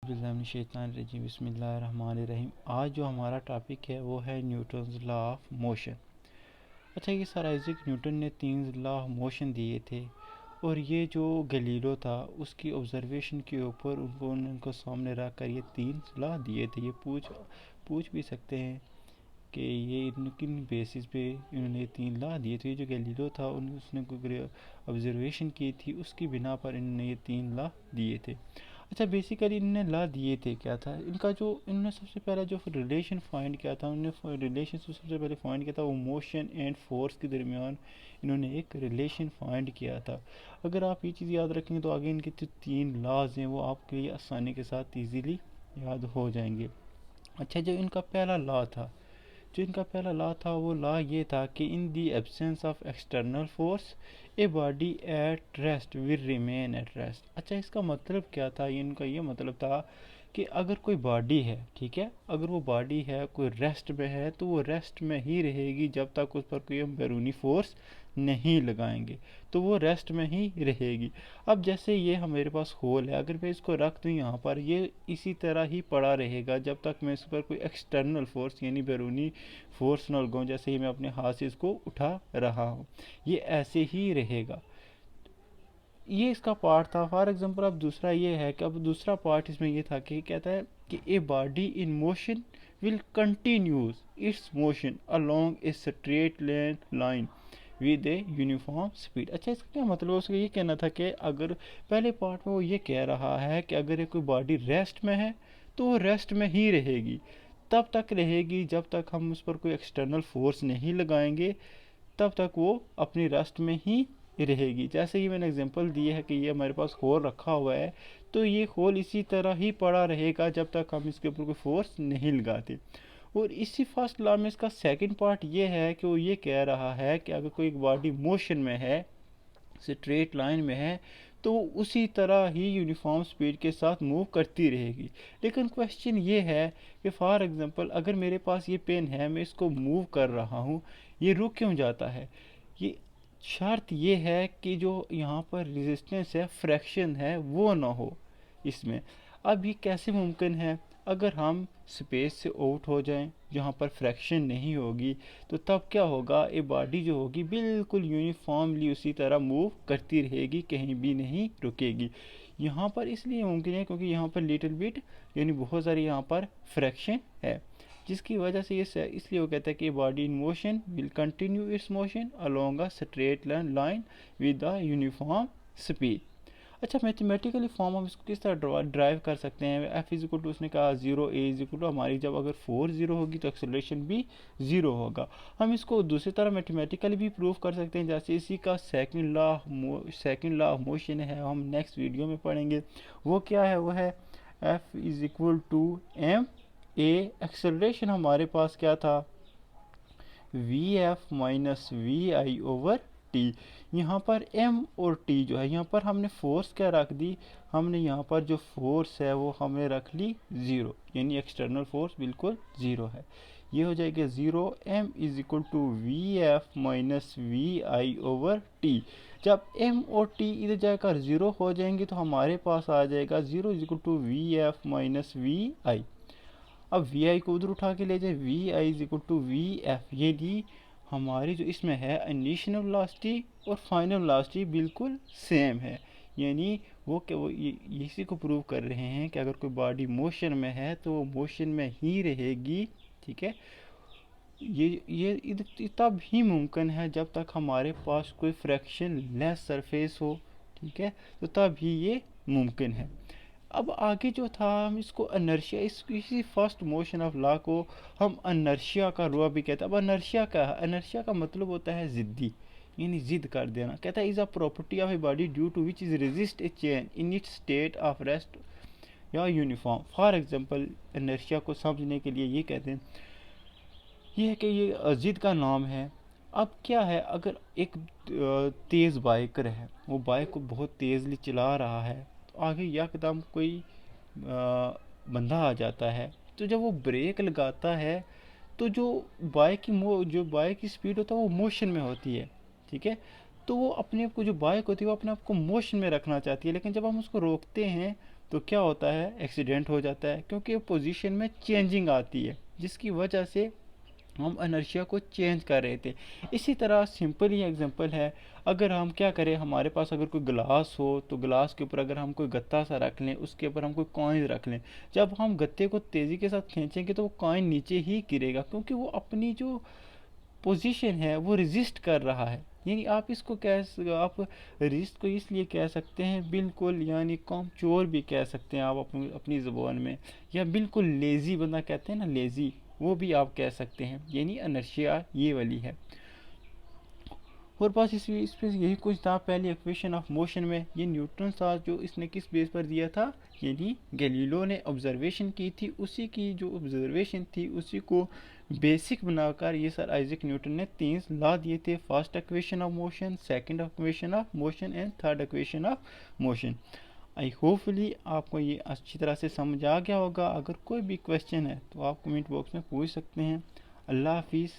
औज़ुबिल्लाहिमिनश्शैतानिर्रजीम बिस्मिल्लाहिर्रहमानिर्रहीम। आज जो हमारा टॉपिक है वो है न्यूटन्स लॉ ऑफ मोशन। अच्छा, ये सर आइजैक न्यूटन ने 3 लॉ ऑफ मोशन दिए थे और ये जो गलीलो था उसकी ऑब्जर्वेशन के ऊपर उनको सामने रख कर ये 3 लॉ दिए थे। ये पूछ भी सकते हैं कि ये किन बेसिस पे इन्होंने 3 लॉ दिए थे। जो गलीलो था उसने कोई ऑब्जर्वेशन की थी, उसकी बिना पर इन्होंने ये 3 लॉ दिए थे। अच्छा, बेसिकली इन्होंने लॉ दिए थे क्या था इनका, जो इन्होंने सबसे पहला जो रिलेशन फाइंड किया था, उन्होंने रिलेशन सबसे पहले फाइंड किया था वो मोशन एंड फोर्स के दरमियान इन्होंने एक रिलेशन फाइंड किया था। अगर आप ये चीज़ याद रखेंगे तो आगे इनके जो 3 लॉज हैं वो आपके लिए आसानी के साथ ईजीली याद हो जाएंगे। अच्छा, जो इनका पहला लॉ था वो लॉ ये था कि in the absence of external force a body at rest will remain at rest. अच्छा, इसका मतलब क्या था? इनका ये मतलब था कि अगर कोई बॉडी है, ठीक है, अगर वो बॉडी है कोई रेस्ट में है तो वो रेस्ट में ही रहेगी जब तक उस पर कोई हम बैरूनी फोर्स नहीं लगाएंगे, तो वो रेस्ट में ही रहेगी। अब जैसे ये हमारे पास होल है, अगर मैं इसको रख दूँ यहाँ पर, ये इसी तरह ही पड़ा रहेगा जब तक मैं इस पर कोई एक्सटर्नल फोर्स यानी बैरूनी फोर्स न लगाऊँ। जैसे ही मैं अपने हाथ से इसको उठा रहा हूँ, ये ऐसे ही रहेगा। ये इसका पार्ट था। फॉर एग्जांपल अब दूसरा ये है कि अब दूसरा पार्ट इसमें ये था कि कहता है कि a body in motion will continues it's motion along a straight line with a uniform speed. अच्छा, इसका क्या मतलब है? उसका ये कहना था कि अगर पहले पार्ट में वो ये कह रहा है कि अगर कोई बॉडी रेस्ट में है तो वो रेस्ट में ही रहेगी, तब तक रहेगी जब तक हम उस पर कोई एक्सटर्नल फोर्स नहीं लगाएंगे, तब तक वो अपनी रेस्ट में ही रहेगी। जैसे ही मैंने एग्जांपल दिए है कि ये हमारे पास होल रखा हुआ है, तो ये होल इसी तरह ही पड़ा रहेगा जब तक हम इसके ऊपर कोई फोर्स नहीं लगाते। और इसी फर्स्ट लॉ में इसका सेकंड पार्ट ये है कि वो ये कह रहा है कि अगर कोई बॉडी मोशन में है, स्ट्रेट लाइन में है, तो उसी तरह ही यूनिफॉर्म स्पीड के साथ मूव करती रहेगी। लेकिन क्वेश्चन ये है कि फॉर एग्जांपल अगर मेरे पास ये पेन है, मैं इसको मूव कर रहा हूँ, ये रुक क्यों जाता है? ये शर्त ये है कि जो यहाँ पर रेजिस्टेंस है, फ्रैक्शन है, वो ना हो इसमें। अब ये कैसे मुमकिन है? अगर हम स्पेस से आउट हो जाएं जहाँ पर फ्रैक्शन नहीं होगी, तो तब क्या होगा? ये बॉडी जो होगी बिल्कुल यूनिफॉर्मली उसी तरह मूव करती रहेगी, कहीं भी नहीं रुकेगी। यहाँ पर इसलिए मुमकिन है क्योंकि यहाँ पर लिटिल बिट यानी बहुत सारी यहाँ पर फ्रैक्शन है, जिसकी वजह से ये इसलिए वो कहता है कि body in motion will continue its motion along a straight line with the uniform speed. अच्छा, मैथमेटिकली फॉर्म हम इसको किस तरह ड्राइव कर सकते हैं? एफ इज इक्वल टू, उसने कहा 0, ए इज इक्वल टू हमारी जब अगर 4 0 होगी तो एक्सेलरेशन भी 0 होगा। हम इसको दूसरी तरह मैथमेटिकली भी प्रूव कर सकते हैं, जैसे इसी का सेकंड लॉ ऑफ मोशन है, हम नेक्स्ट वीडियो में पढ़ेंगे। वो क्या है? वो है F is equal to M A. Acceleration हमारे पास क्या था? V F minus we I over T. यहाँ पर एम और टी जो है, यहाँ पर हमने फोर्स क्या रख दी? हमने यहाँ पर जो फोर्स है वो हमने रख ली 0, यानी एक्सटर्नल फोर्स बिल्कुल 0 है। ये हो जाएगा 0, M is equal to V F minus we I over T. जब एम और टी इधर जाकर 0 हो जाएंगे तो हमारे पास आ जाएगा 0 is equal to V F minus we i. अब वी आई को उधर उठा के ले जाए, v i is equal to we f. ये डी हमारी जो इसमें है इनिशियल वेलोसिटी और फाइनल वेलोसिटी बिल्कुल सेम है, यानी वो इसी को प्रूव कर रहे हैं कि अगर कोई बॉडी मोशन में है तो वो मोशन में ही रहेगी। ठीक है, ये तब ही मुमकिन है जब तक हमारे पास कोई फ्रैक्शन लेस सरफेस हो। ठीक है, तो तब ही ये मुमकिन है। अब आगे जो था हम इसको अनर्शिया, इसी फर्स्ट मोशन ऑफ लॉ को हम अनर्शिया का लॉ भी कहते हैं। अब अनर्शिया का मतलब होता है ज़िद्दी, यानी जिद कर देना। कहता है is a property of a body due to which is resist a change in its state of rest या यूनिफॉर्म। फॉर एग्जांपल अनर्शिया को समझने के लिए ये कहते हैं, ये है कि ये जिद का नाम है। अब क्या है, अगर एक तेज़ बाइकर है, वो बाइक को बहुत तेज़ली चला रहा है, तो आगे यकदम कोई बंदा आ जाता है, तो जब वो ब्रेक लगाता है तो जो बाइक की स्पीड होता है वो मोशन में होती है। ठीक है, तो वो अपने आप को, जो बाइक होती है वो अपने आप को मोशन में रखना चाहती है, लेकिन जब हम उसको रोकते हैं तो क्या होता है, एक्सीडेंट हो जाता है, क्योंकि पोजीशन में चेंजिंग आती है जिसकी वजह से हम इनर्शिया को चेंज कर रहे थे। इसी तरह सिंपल ही एग्जांपल है, अगर हम क्या करें, हमारे पास अगर कोई ग्लास हो तो ग्लास के ऊपर अगर हम कोई गत्ता सा रख लें, उसके ऊपर हम कोई कॉइन रख लें, जब हम गत्ते को तेज़ी के साथ खींचेंगे तो वो कॉइन नीचे ही गिरेगा, क्योंकि वो अपनी जो पोजीशन है वो रेजिस्ट कर रहा है। यानी आप इसको आप रेजिस्ट को इसलिए कह सकते हैं बिल्कुल, यानी कमज़ोर भी कह सकते हैं आप अपनी अपनी ज़ुबान में, या बिल्कुल लेज़ी बंदा कहते हैं ना, लेज़ी, वो भी आप कह सकते हैं। यानी इनर्शिया ये वाली है। और बस इस पे यही कुछ था पहली इक्वेशन ऑफ मोशन में। ये न्यूटन था जो इसने किस बेस पर दिया था, यानी गैलीलियो ने ऑब्जर्वेशन की थी, उसी की जो ऑब्जर्वेशन थी उसी को बेसिक बनाकर ये सर आइजैक न्यूटन ने 3 लॉ दिए थे। First equation of motion, second equation of motion and third equation of motion. I hopefully आपको ये अच्छी तरह से समझ आ गया होगा। अगर कोई भी क्वेश्चन है तो आप कमेंट बॉक्स में पूछ सकते हैं। अल्लाह हाफिज़।